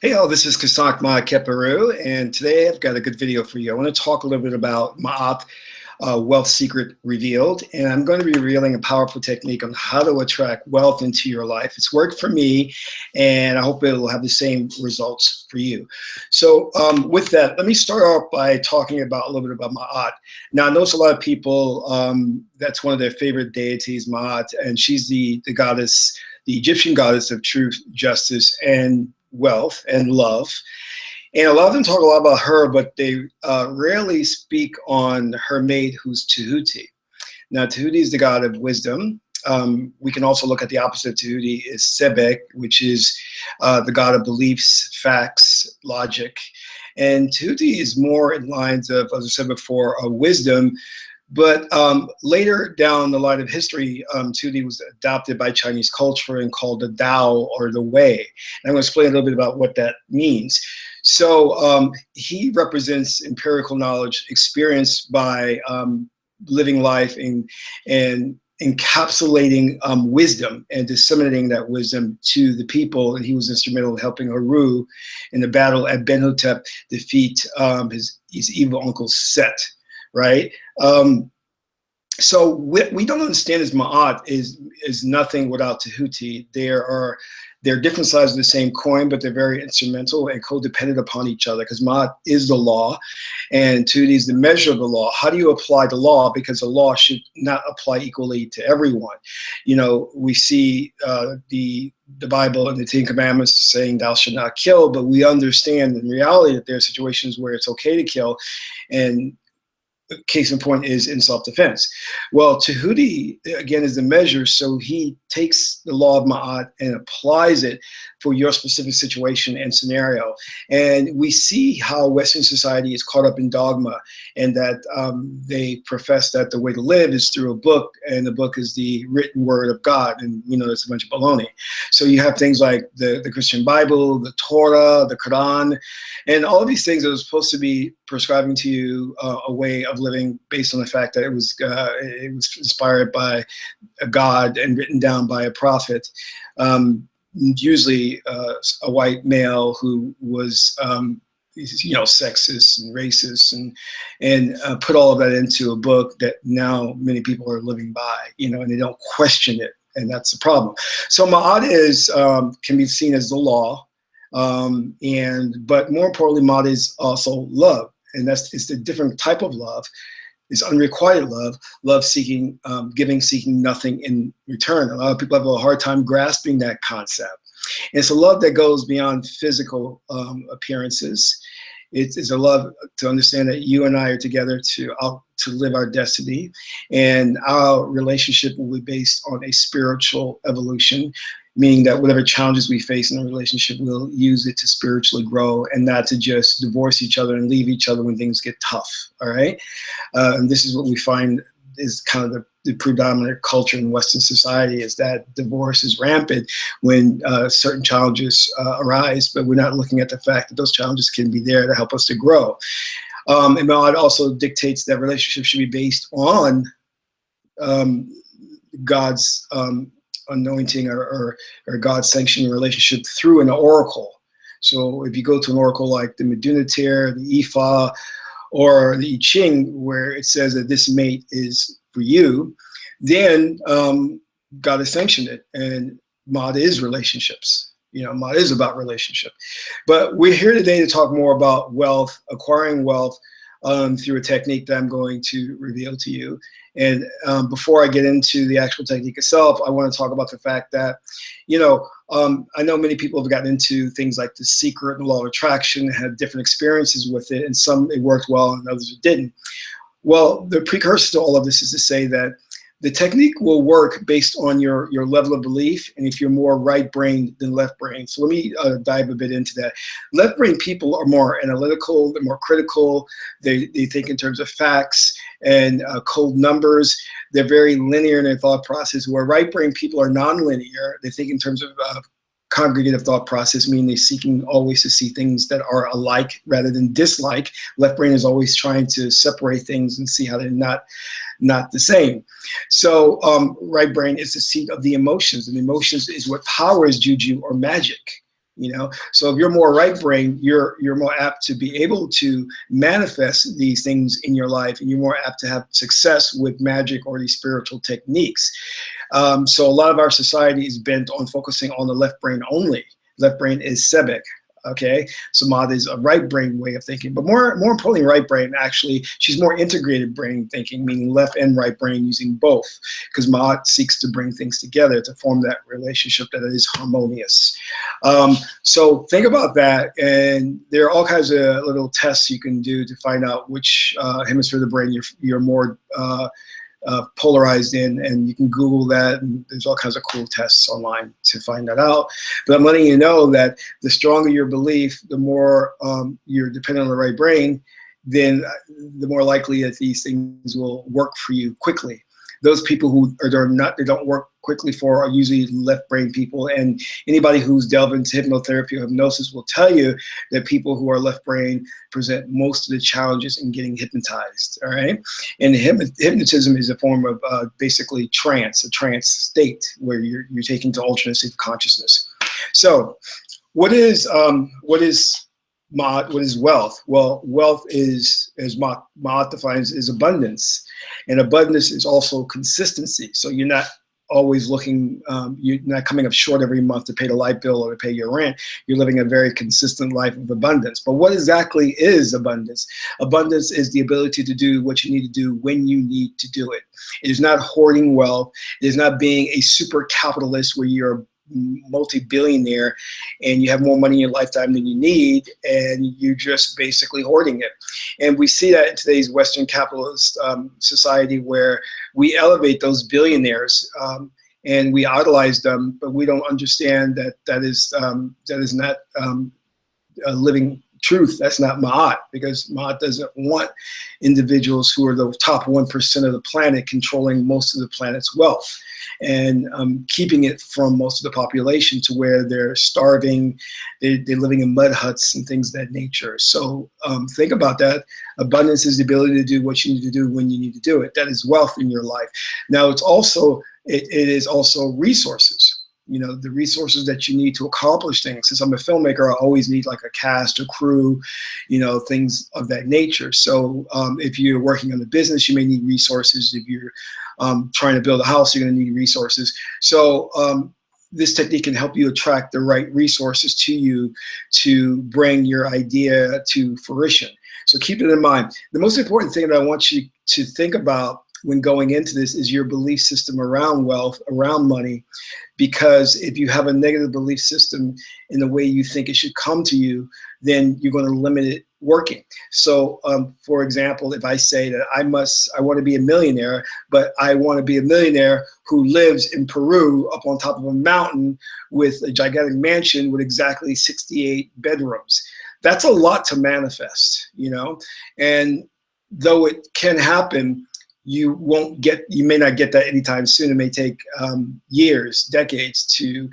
Hey all, this is Kasak Het-Heru, and today I've got a good video for you. I want to talk a little bit about Maat, Wealth Secret Revealed, and I'm going to be revealing a powerful technique on how to attract wealth into your life. It's worked for me, and I hope it will have the same results for you. So with that, let me start off by talking about a little bit about Maat. Now, I know a lot of people, that's one of their favorite deities, Maat, and she's the goddess, the Egyptian goddess of truth, justice, and wealth and love. And a lot of them talk a lot about her, but they rarely speak on her mate, who's Tahuti. Now, Tahuti is the god of wisdom. We can also look at the opposite of Tahuti is Sebek, which is the god of beliefs, facts, logic. And Tahuti is more in lines of, as I said before, wisdom. But later down the line of history, Tahuti was adopted by Chinese culture and called the Tao, or the Way. And I'm going to explain a little bit about what that means. So he represents empirical knowledge experienced by living life and encapsulating wisdom and disseminating that wisdom to the people. And he was instrumental in helping Heru in the battle at Benhotep defeat his evil uncle Set. Right? So what we don't understand is Ma'at is nothing without Tahuti. They're different sides of the same coin, but they're very instrumental and codependent upon each other, because Ma'at is the law and Tahuti is the measure of the law. How do you apply the law? Because the law should not apply equally to everyone. You know, we see the Bible and the Ten Commandments saying thou should not kill, but we understand in reality that there are situations where it's okay to kill, and case in point is in self-defense. Well, Tahuti, again, is the measure, so he takes the law of Ma'at and applies it for your specific situation and scenario. And we see how Western society is caught up in dogma, and that they profess that the way to live is through a book, and the book is the written word of God, and you know, that's a bunch of baloney. So you have things like the Christian Bible, the Torah, the Quran, and all of these things that are supposed to be prescribing to you a way of living based on the fact that it was inspired by a God and written down by a prophet, usually a white male who was you know, sexist and racist, and put all of that into a book that now many people are living by, you know, and they don't question it, and that's the problem. So Ma'at is can be seen as the law, but more importantly, Ma'at is also love, and it's a different type of love. It's unrequited love, love seeking, giving, seeking nothing in return. A lot of people have a hard time grasping that concept. And it's a love that goes beyond physical appearances. It's a love to understand that you and I are together to live our destiny, and our relationship will be based on a spiritual evolution, meaning that whatever challenges we face in a relationship, we'll use it to spiritually grow, and not to just divorce each other and leave each other when things get tough. All right, and this is what we find is kind of the predominant culture in Western society, is that divorce is rampant when certain challenges arise, but we're not looking at the fact that those challenges can be there to help us to grow. And God also dictates that relationships should be based on God's anointing or God's sanctioning relationship through an oracle. So if you go to an oracle like the Meduniter, the Ifa, or the I Ching, where it says that this mate is for you, then God has sanctioned it, and Maat is relationships. You know, Maat is about relationship. But we're here today to talk more about wealth, acquiring wealth, through a technique that I'm going to reveal to you. And before I get into the actual technique itself, I want to talk about the fact that, you know, I know many people have gotten into things like The Secret and the Law of Attraction, and had different experiences with it, and some it worked well and others it didn't. Well, the precursor to all of this is to say that the technique will work based on your level of belief, and if you're more right-brained than left-brained. So let me dive a bit into that. Left-brained people are more analytical, they're more critical, they think in terms of facts and cold numbers. They're very linear in their thought process, where right-brained people are non-linear. They think in terms of congregative thought process, meaning they're seeking always to see things that are alike rather than dislike. Left brain is always trying to separate things and see how they're not the same. So right brain is the seat of the emotions, and emotions is what powers juju or magic. So if you're more right brain, you're more apt to be able to manifest these things in your life, and you're more apt to have success with magic or these spiritual techniques. So a lot of our society is bent on focusing on the left brain only. Left brain is Sebek. Okay, so Maat is a right brain way of thinking, but more importantly, right brain, actually, she's more integrated brain thinking, meaning left and right brain using both, because Maat seeks to bring things together to form that relationship that is harmonious. So think about that, and there are all kinds of little tests you can do to find out which hemisphere of the brain you're more polarized in, and you can Google that, and there's all kinds of cool tests online to find that out. But I'm letting you know that the stronger your belief, the more you're dependent on the right brain, then the more likely that these things will work for you quickly. Those people who they don't work quickly for are usually left brain people, and anybody who's delved into hypnotherapy or hypnosis will tell you that people who are left brain present most of the challenges in getting hypnotized. All right, and hypnotism is a form of basically trance, a trance state where you're taken to alternate state of consciousness. So, what is Maat? What is wealth? Well, wealth is, as Maat defines, is abundance. And abundance is also consistency. So you're not always looking, you're not coming up short every month to pay the light bill or to pay your rent. You're living a very consistent life of abundance. But what exactly is abundance? Abundance is the ability to do what you need to do when you need to do it. It is not hoarding wealth. It is not being a super capitalist where you're multi-billionaire and you have more money in your lifetime than you need, and you're just basically hoarding it. And we see that in today's Western capitalist society, where we elevate those billionaires and we idolize them, but we don't understand that is not a living truth. That's not Maat, because Maat doesn't want individuals who are the top 1% of the planet controlling most of the planet's wealth and keeping it from most of the population to where they're starving, they're living in mud huts and things of that nature. So think about that. Abundance is the ability to do what you need to do when you need to do it. That is wealth in your life. Now, it is also resources. The resources that you need to accomplish things. Since I'm a filmmaker, I always need like a cast, a crew, things of that nature. So if you're working on a business, you may need resources. If you're trying to build a house, you're going to need resources. So this technique can help you attract the right resources to you to bring your idea to fruition. So keep it in mind. The most important thing that I want you to think about when going into this is your belief system around wealth, around money, because if you have a negative belief system in the way you think it should come to you, then you're going to limit it working. So, for example, if I say that I want to be a millionaire, but I want to be a millionaire who lives in Peru up on top of a mountain with a gigantic mansion with exactly 68 bedrooms, that's a lot to manifest, and though it can happen, you may not get that anytime soon. It may take years, decades to,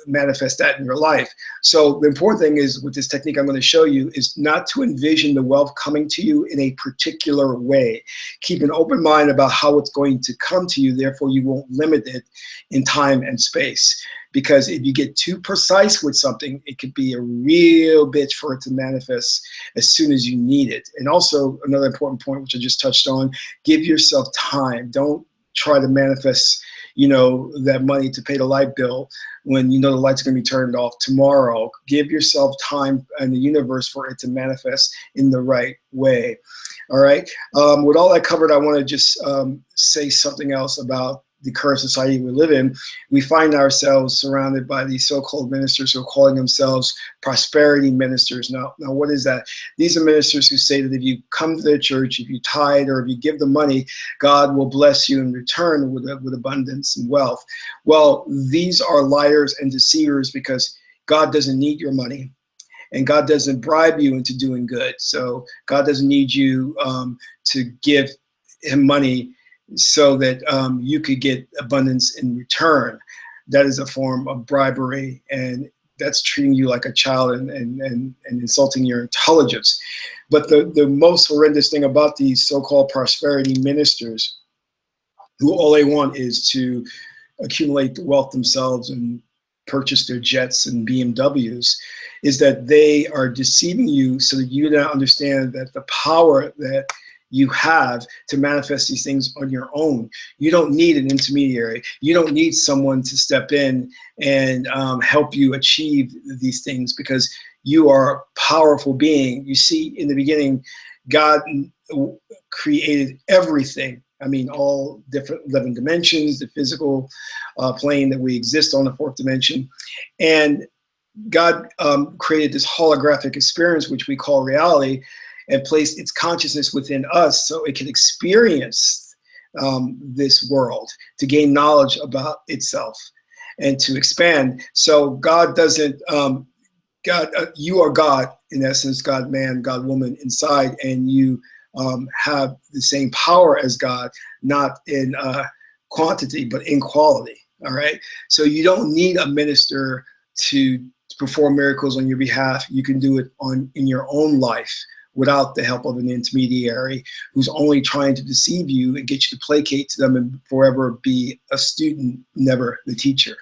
manifest that in your life. So the important thing is, with this technique I'm going to show you, is not to envision the wealth coming to you in a particular way. Keep an open mind about how it's going to come to you. Therefore, you won't limit it in time and space. Because if you get too precise with something, it could be a real bitch for it to manifest as soon as you need it. And also, another important point, which I just touched on, give yourself time. Don't try to manifest, that money to pay the light bill when the light's going to be turned off tomorrow. Give yourself time and the universe for it to manifest in the right way. All right. With all that covered, I want to just say something else about the current society we live in. We find ourselves surrounded by these so-called ministers who are calling themselves prosperity ministers. Now, what is that? These are ministers who say that if you come to their church, if you tithe, or if you give the money, God will bless you in return with abundance and wealth. Well, these are liars and deceivers, because God doesn't need your money. And God doesn't bribe you into doing good. So God doesn't need you to give him money so that you could get abundance in return. That is a form of bribery, and that's treating you like a child and insulting your intelligence. But the most horrendous thing about these so-called prosperity ministers, who all they want is to accumulate the wealth themselves and purchase their jets and BMWs, is that they are deceiving you so that you don't understand that the power that you have to manifest these things on your own. You don't need an intermediary. You don't need someone to step in and help you achieve these things, because you are a powerful being. You see, in the beginning, God created everything. I mean, all different 11 dimensions, the physical plane that we exist on, the fourth dimension. And God created this holographic experience, which we call reality, and placed its consciousness within us so it can experience this world, to gain knowledge about itself and to expand. So God doesn't, you are God in essence, God man, God woman inside, and you have the same power as God, not in quantity, but in quality. All right. So you don't need a minister to perform miracles on your behalf. You can do it in your own life without the help of an intermediary who's only trying to deceive you and get you to placate to them and forever be a student, never the teacher.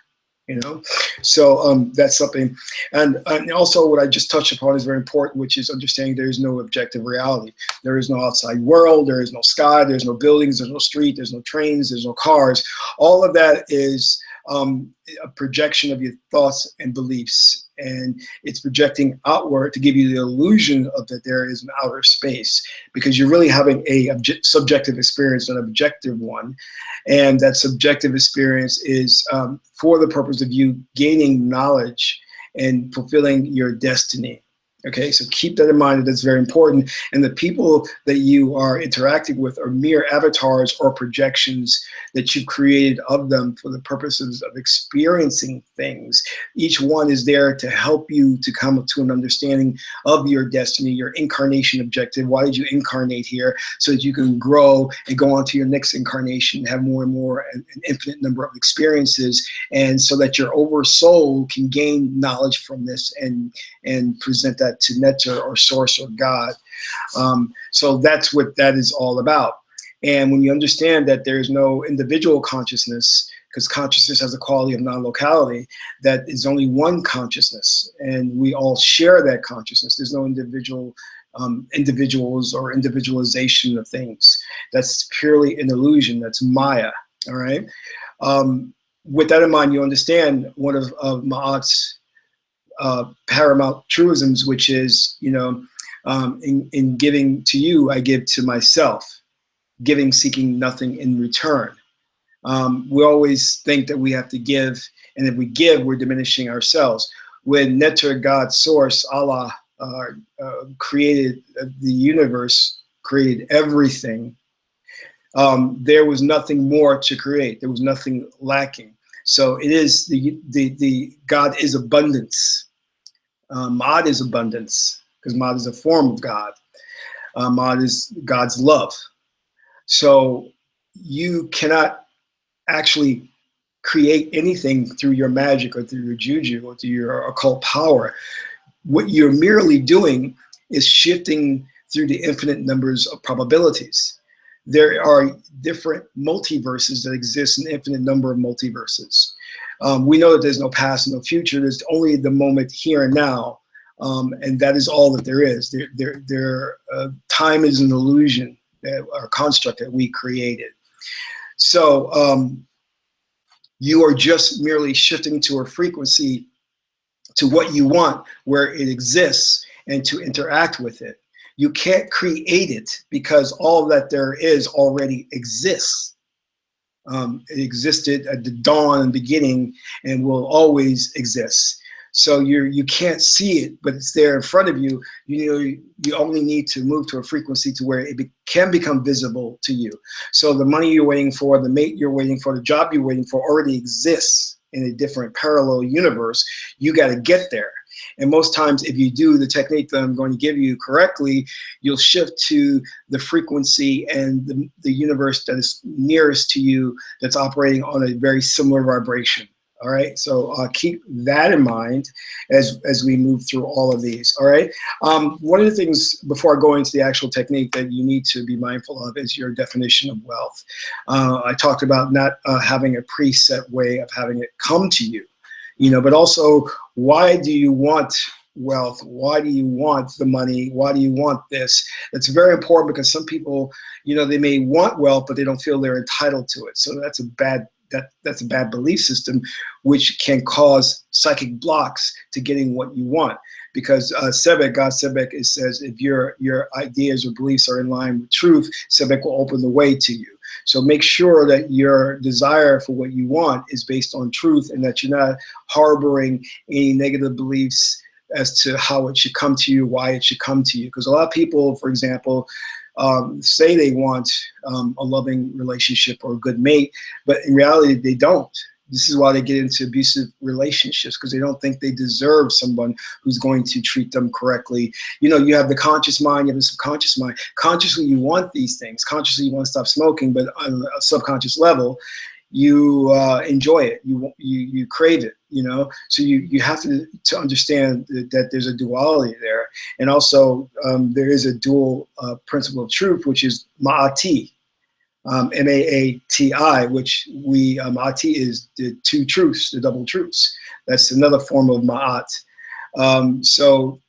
So that's something. And also what I just touched upon is very important, which is understanding there is no objective reality. There is no outside world. There is no sky. There's no buildings. There's no street. There's no trains. There's no cars. All of that is a projection of your thoughts and beliefs. And it's projecting outward to give you the illusion of that there is an outer space, because you're really having a subjective experience, an objective one. And that subjective experience is for the purpose of you gaining knowledge and fulfilling your destiny. Okay, so keep that in mind. That's very important. And the people that you are interacting with are mere avatars or projections that you've created of them for the purposes of experiencing things. Each one is there to help you to come to an understanding of your destiny, your incarnation objective. Why did you incarnate here? So that you can grow and go on to your next incarnation, have more and more, an infinite number of experiences, and so that your oversoul can gain knowledge from this and present that to Nectar or Source or God. So that's what that is all about. And when you understand that there's no individual consciousness, because consciousness has a quality of non-locality, that is only one consciousness, and we all share that consciousness. There's no individuals or individualization of things. That's purely an illusion. That's Maya. All right. With that in mind, you understand one of Maat's paramount truisms, which is, in giving to you, I give to myself, giving, seeking nothing in return. We always think that we have to give, and if we give, we're diminishing ourselves. When Nectar, God, Source, Allah, created the universe, created everything, there was nothing more to create. There was nothing lacking. So it is the God is abundance. Maat is abundance, because Maat is a form of God. Maat is God's love. So you cannot actually create anything through your magic or through your juju or through your occult power. What you're merely doing is shifting through the infinite numbers of probabilities. There are different multiverses that exist, an infinite number of multiverses. We know that there's no past and no future. There's only the moment here and now, and that is all that there is. Time is an illusion, or construct that we created. So you are just merely shifting to a frequency, to what you want, where it exists, and to interact with it. You can't create it, because all that there is already exists. It existed at the dawn and beginning, and will always exist. So you can't see it, but it's there in front of you. You only need to move to a frequency to where it can become visible to you. So the money you're waiting for, the mate you're waiting for, the job you're waiting for already exists in a different parallel universe. You got to get there. And most times, if you do the technique that I'm going to give you correctly, you'll shift to the frequency and the universe that is nearest to you, that's operating on a very similar vibration. All right, so keep that in mind as we move through all of these. All right, one of the things before I go into the actual technique that you need to be mindful of is your definition of wealth. I talked about not having a preset way of having it come to you. but also, why do you want wealth? Why do you want the money? Why do you want this? That's very important, because some people, they may want wealth, but they don't feel they're entitled to it. So that's a bad belief system, which can cause psychic blocks to getting what you want. Because Sebek, God Sebek, it says, if your ideas or beliefs are in line with truth, Sebek will open the way to you. So make sure that your desire for what you want is based on truth, and that you're not harboring any negative beliefs as to how it should come to you, why it should come to you. Because a lot of people, for example, say they want a loving relationship or a good mate, but in reality they don't. This is why they get into abusive relationships, because they don't think they deserve someone who's going to treat them correctly. You have the conscious mind, you have the subconscious mind. Consciously, you want these things. Consciously, you want to stop smoking, but on a subconscious level, you enjoy it. You crave it. So you have to understand that there's a duality there, and also there is a dual principle of truth, which is Maati. M-A-A-T-I, which Maati is the two truths, the double truths. That's another form of Maat. So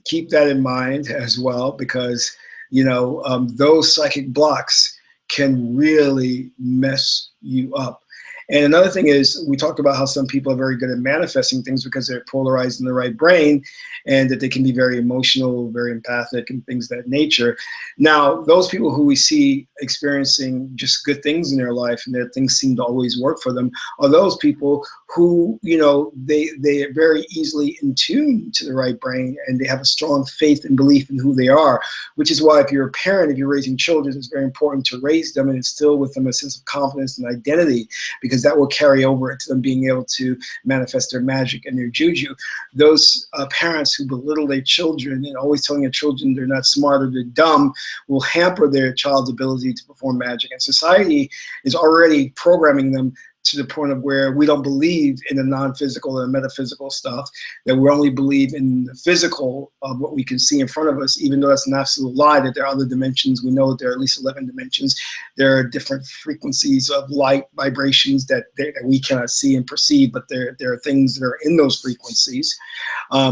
keep that in mind as well, because, those psychic blocks can really mess you up. And another thing is, we talked about how some people are very good at manifesting things because they're polarized in the right brain, and that they can be very emotional, very empathic, and things of that nature. Now, those people who we see experiencing just good things in their life, and that things seem to always work for them, are those people who, they are very easily in tune to the right brain, and they have a strong faith and belief in who they are, which is why if you're a parent, if you're raising children, it's very important to raise them and instill with them a sense of confidence and identity, because that will carry over to them being able to manifest their magic and their juju. Those parents who belittle their children and always telling their children they're not smart or they're dumb will hamper their child's ability to perform magic. And society is already programming them to the point of where we don't believe in the non-physical and metaphysical stuff, that we only believe in the physical of what we can see in front of us, even though that's an absolute lie, that there are other dimensions. We know that there are at least 11 dimensions. There are different frequencies of light vibrations that we cannot see and perceive, but there are things that are in those frequencies,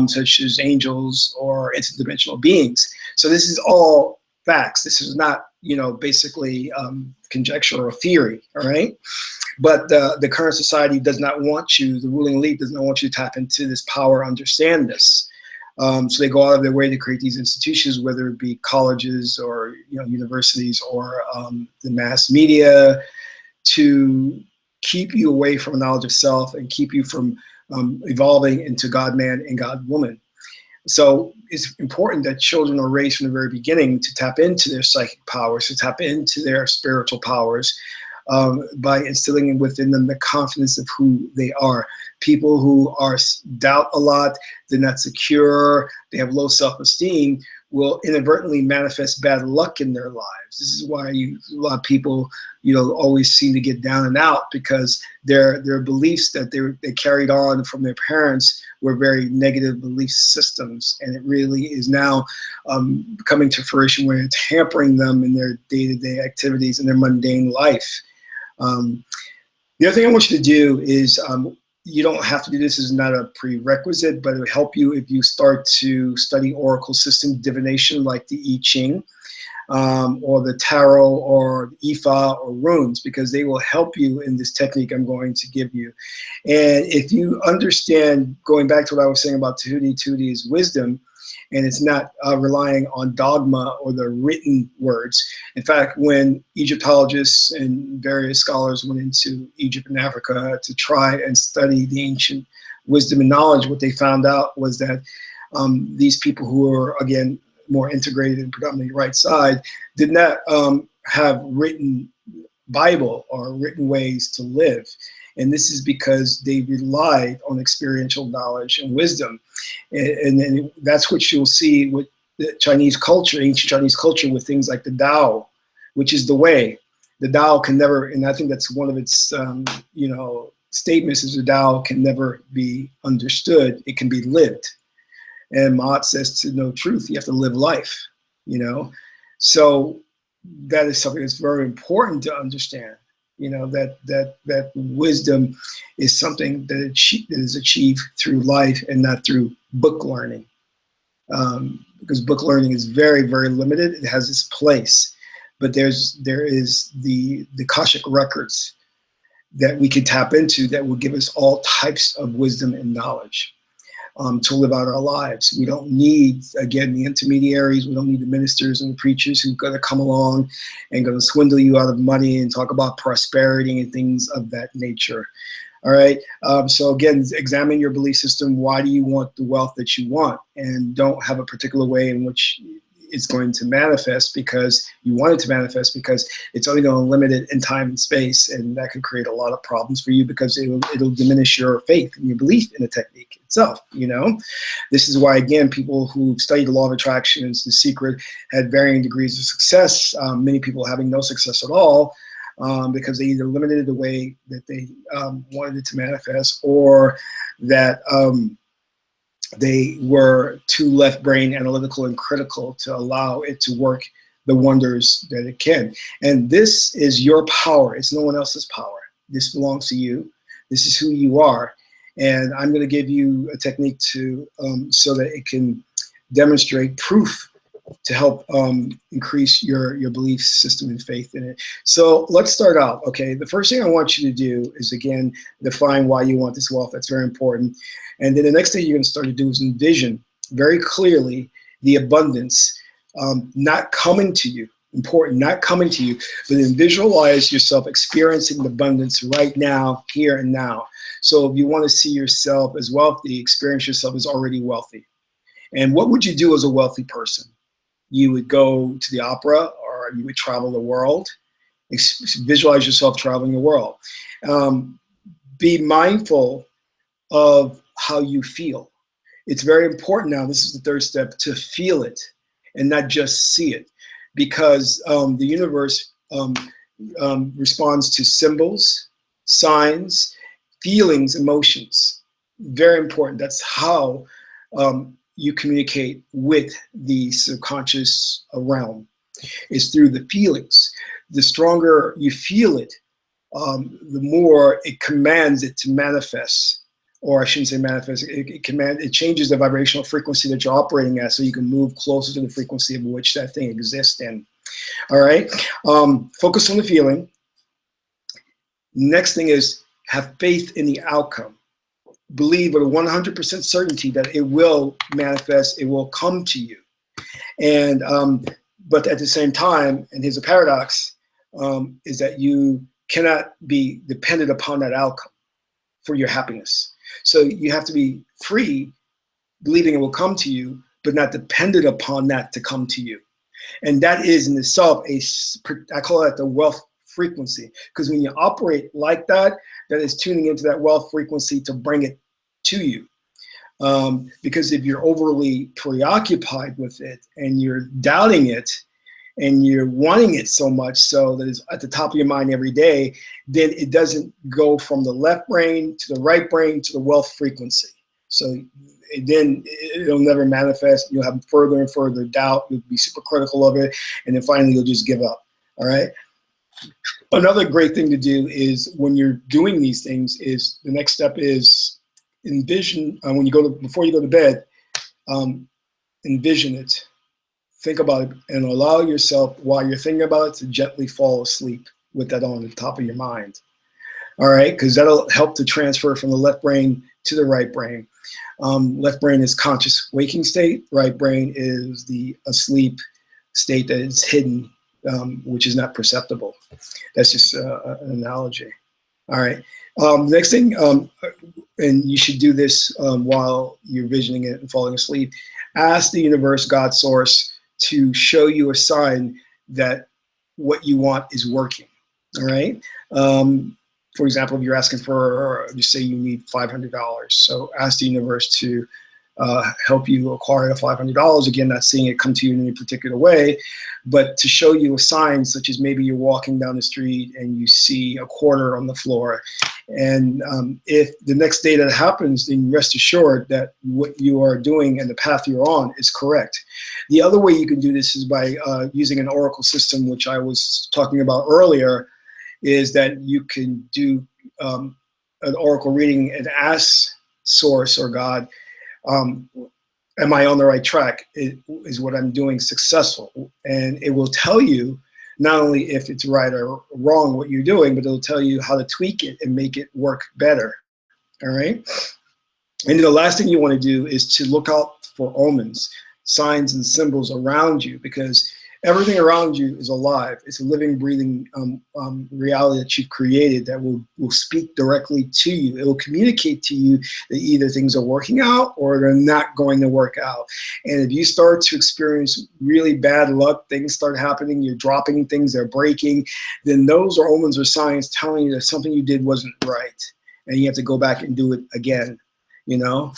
such as angels or interdimensional beings. So this is all facts. This is not, basically conjecture or theory, all right? But the current society does not want you, the ruling elite does not want you to tap into this power, understand this. So they go out of their way to create these institutions, whether it be colleges or universities or the mass media, to keep you away from knowledge of self and keep you from evolving into God-man and God-woman. So it's important that children are raised from the very beginning to tap into their psychic powers, to tap into their spiritual powers, by instilling within them the confidence of who they are. People who doubt a lot, they're not secure, they have low self-esteem, will inadvertently manifest bad luck in their lives. This is why a lot of people, always seem to get down and out, because their beliefs that they carried on from their parents were very negative belief systems, and it really is now coming to fruition where it's hampering them in their day-to-day activities and their mundane life. The other thing I want you to do is, you don't have to do this, is not a prerequisite, but it will help you if you start to study oracle system divination, like the I Ching, or the tarot, or Ifa, or runes, because they will help you in this technique I'm going to give you. And if you understand, going back to what I was saying about Tahuti, Tahuti is wisdom, and it's not relying on dogma or the written words. In fact, when Egyptologists and various scholars went into Egypt and Africa to try and study the ancient wisdom and knowledge, what they found out was that these people who were, again, more integrated and predominantly right side, did not have written Bible or written ways to live. And this is because they relied on experiential knowledge and wisdom. And that's what you'll see with the Chinese culture, ancient Chinese culture, with things like the Tao, which is the way. The Tao can never, and I think that's one of its statements, is the Tao can never be understood. It can be lived. And Maat says, to know truth, you have to live life, So that is something that's very important to understand. You know, that wisdom is something that is achieved through life and not through book learning. Because book learning is very, very limited. It has its place, but there is the Akashic records that we can tap into that will give us all types of wisdom and knowledge to live out our lives. We don't need, again, the intermediaries. We don't need the ministers and the preachers who are going to come along and going to swindle you out of money and talk about prosperity and things of that nature. All right. So again, examine your belief system. Why do you want the wealth that you want? And don't have a particular way in which it's going to manifest because you want it to manifest, because it's only going to limit it in time and space. And that could create a lot of problems for you because it'll diminish your faith and your belief in the technique itself. You know, this is why, again, people who studied the law of attraction and The Secret had varying degrees of success. Many people having no success at all. Because they either limited the way that they wanted it to manifest, or that they were too left brain analytical and critical to allow it to work the wonders that it can. And this is your power. It's no one else's power. This belongs to you. This is who you are. And I'm going to give you a technique to so that it can demonstrate proof to help increase your belief system and faith in it. So let's start out, okay? The first thing I want you to do is, again, define why you want this wealth. That's very important. And then the next thing you're going to start to do is envision very clearly the abundance not coming to you. Important, not coming to you, but then visualize yourself experiencing the abundance right now, here and now. So if you want to see yourself as wealthy, experience yourself as already wealthy. And what would you do as a wealthy person? You would go to the opera, or you would travel the world. Visualize yourself traveling the world. Be mindful of how you feel. It's very important now, this is the third step, to feel it and not just see it. Because the universe responds to symbols, signs, feelings, emotions. Very important. That's how you communicate with the subconscious realm, is through the feelings. The stronger you feel it, the more it commands it to manifest. Or I shouldn't say manifest, it changes the vibrational frequency that you're operating at, so you can move closer to the frequency of which that thing exists in. All right, focus on the feeling. Next thing is have faith in the outcome. Believe with a 100% certainty that it will manifest, it will come to you. And but at the same time, and here's a paradox, is that you cannot be dependent upon that outcome for your happiness. So you have to be free, believing it will come to you, but not dependent upon that to come to you. And that is in itself I call that the wealth frequency, because when you operate like that, that is tuning into that wealth frequency to bring it to you. Because if you're overly preoccupied with it and you're doubting it and you're wanting it so much so that it's at the top of your mind every day, then it doesn't go from the left brain to the right brain to the wealth frequency. So then it'll never manifest. You'll have further and further doubt. You'll be super critical of it. And then finally, you'll just give up. All right. Another great thing to do is when you're doing these things is the next step is envision, when you before you go to bed, envision it. Think about it and allow yourself, while you're thinking about it, to gently fall asleep with that on the top of your mind. All right, because that'll help to transfer from the left brain to the right brain. Left brain is conscious waking state. Right brain is the asleep state that is hidden, which is not perceptible. That's just an analogy. All right. Next thing, and you should do this while you're visioning it and falling asleep. Ask the universe, God, source, to show you a sign that what you want is working. All right. For example, if you're asking for, just say you need $500. So ask the universe to help you acquire the $500. Again, not seeing it come to you in any particular way, but to show you a sign, such as maybe you're walking down the street and you see a quarter on the floor. And if the next day that happens, then rest assured that what you are doing and the path you're on is correct. The other way you can do this is by using an oracle system, which I was talking about earlier. is that you can do an oracle reading and ask Source or God, am I on the right track? Is what I'm doing successful? And it will tell you not only if it's right or wrong what you're doing, but it'll tell you how to tweak it and make it work better. All right. And the last thing you want to do is to look out for omens, signs and symbols around you, because everything around you is alive. It's a living, breathing reality that you've created that will speak directly to you. It will communicate to you that either things are working out or they're not going to work out. And if you start to experience really bad luck, things start happening, you're dropping things, they're breaking, then those are omens or signs telling you that something you did wasn't right. And you have to go back and do it again. You know,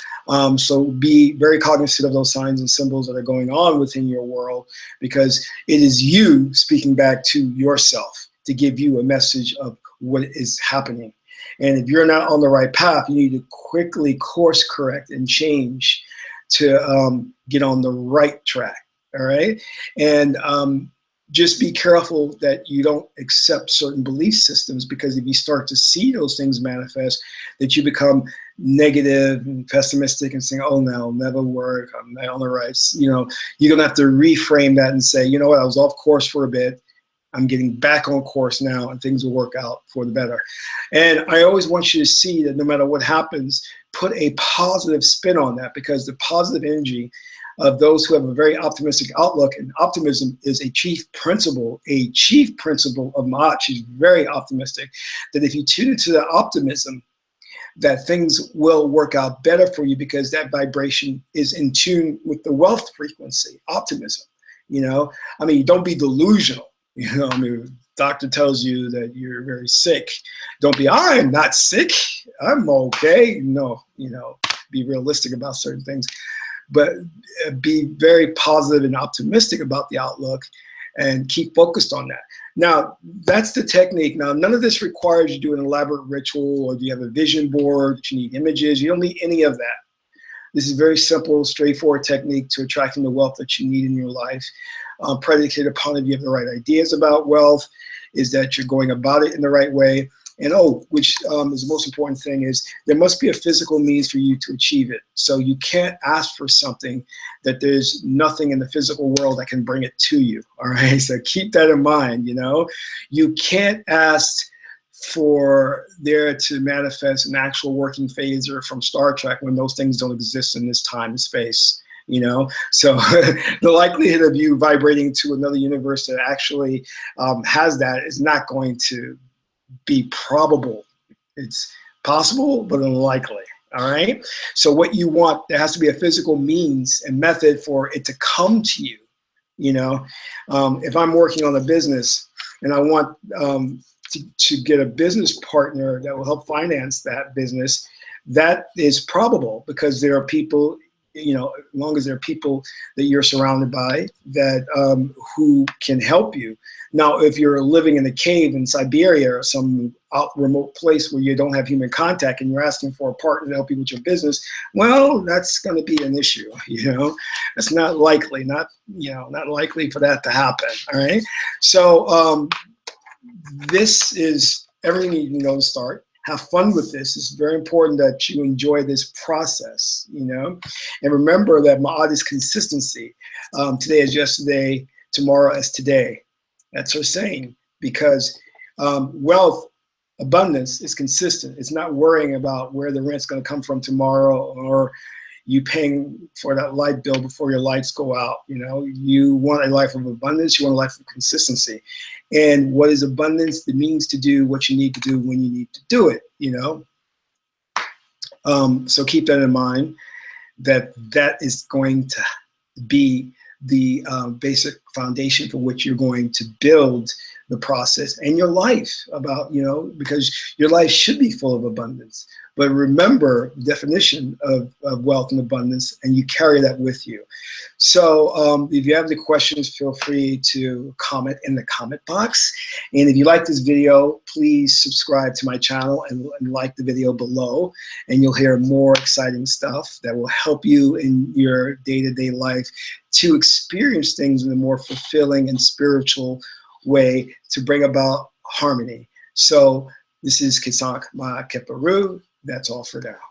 so be very cognizant of those signs and symbols that are going on within your world, because it is you speaking back to yourself to give you a message of what is happening. And if you're not on the right path, you need to quickly course correct and change to get on the right track. All right. And just be careful that you don't accept certain belief systems, because if you start to see those things manifest, that you become negative and pessimistic and saying, oh no, it'll never work, I'm not on the right. You know, you're gonna have to reframe that and say, you know what, I was off course for a bit, I'm getting back on course now, and things will work out for the better. And I always want you to see that no matter what happens, put a positive spin on that, because the positive energy of those who have a very optimistic outlook, and optimism is a chief principle of Maat. She's very optimistic, that if you tune into the optimism, that things will work out better for you, because that vibration is in tune with the wealth frequency, optimism. You know, I mean, don't be delusional. You know, I mean, doctor tells you that you're very sick. Don't be, I'm not sick, I'm okay. No, you know, be realistic about certain things, but be very positive and optimistic about the outlook and keep focused on that. Now, that's the technique. Now, none of this requires you to do an elaborate ritual, or do you have a vision board that you need images. You don't need any of that. This is a very simple, straightforward technique to attracting the wealth that you need in your life. Predicated upon if you have the right ideas about wealth, is that you're going about it in the right way. And which is the most important thing, is there must be a physical means for you to achieve it. So you can't ask for something that there's nothing in the physical world that can bring it to you. All right, so keep that in mind. You know, you can't ask for there to manifest an actual working phaser from Star Trek when those things don't exist in this time and space. You know, so the likelihood of you vibrating to another universe that actually has that is not going to be probable. It's possible, but unlikely. All right. So what you want, there has to be a physical means and method for it to come to you. You know, if I'm working on a business and I want to get a business partner that will help finance that business, that is probable, because there are people, you know, as long as there are people that you're surrounded by that who can help you. Now, if you're living in a cave in Siberia or some remote place where you don't have human contact and you're asking for a partner to help you with your business, well, that's going to be an issue. You know, it's not likely, not likely for that to happen. All right. So this is everything you know to start. Have fun with this. It's very important that you enjoy this process, you know, and remember that Maat is consistency. Today is yesterday, tomorrow is today. That's her saying, because wealth, abundance is consistent. It's not worrying about where the rent's going to come from tomorrow, or you paying for that light bill before your lights go out. You know, you want a life of abundance. You want a life of consistency. And what is abundance? The means to do what you need to do when you need to do it, you know. So keep that in mind, that is going to be the basic foundation for which you're going to build the process and your life about, you know, because your life should be full of abundance. But remember the definition of wealth and abundance, and you carry that with you. So if you have any questions, feel free to comment in the comment box. And if you like this video, please subscribe to my channel and like the video below. And you'll hear more exciting stuff that will help you in your day-to-day life to experience things in a more fulfilling and spiritual way, to bring about harmony. So this is Kisak Ma Keperu. That's all for now.